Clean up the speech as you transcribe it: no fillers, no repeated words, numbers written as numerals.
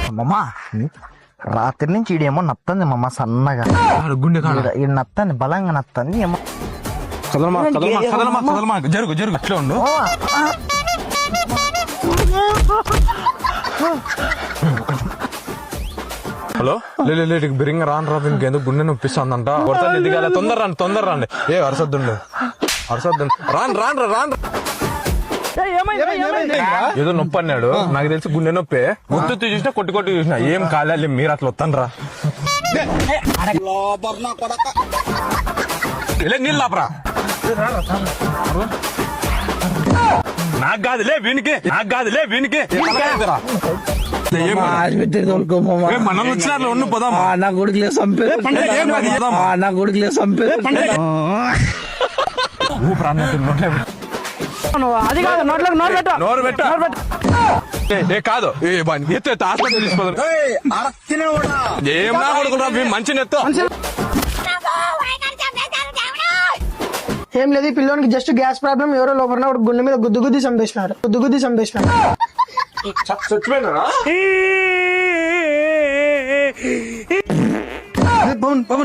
అమ్మమ్మ రాత్రి నుంచి ఈడేమో నత్తంది మమ్మ సన్నగా గుండె ఈ నత్తంది బలంగా నత్తంది ఏమో. జరుగు జరుగు అట్లా ఉండు. హలో లేదు బిరింగ రాను ఇంకెందుకు గుండె నొప్పిస్తుందంట. దిగాలి తొందర రండి. ఏ అరసద్దుండు రాను ఏదో నొప్పి అన్నాడు. నాకు తెలిసి గుండె నొప్పి. గుర్తు చూసినా కొట్టి చూసినా ఏం కాలే. మీరు అట్లా వస్తానరా నీళ్ళు ఆపరా. నాకు కాదులే వీనికి మనం వచ్చిన ఉండి పోదాం. నా కొడుకులే చంపే నా కొడుకులే చంపే అది కాదు నోరు పెట్ట కాదు హాస్పిటల్ తీసుకోదు. ఏం నా కొడుకురా మంచి నెత్తో. ఏం లేదు, ఈ పిల్లోనికి జస్ట్ గ్యాస్ ప్రాబ్లం. ఎవరో లోపల గుండె మీద గుద్దు చంపేసినారు. చచ్చిపోయినా పవన్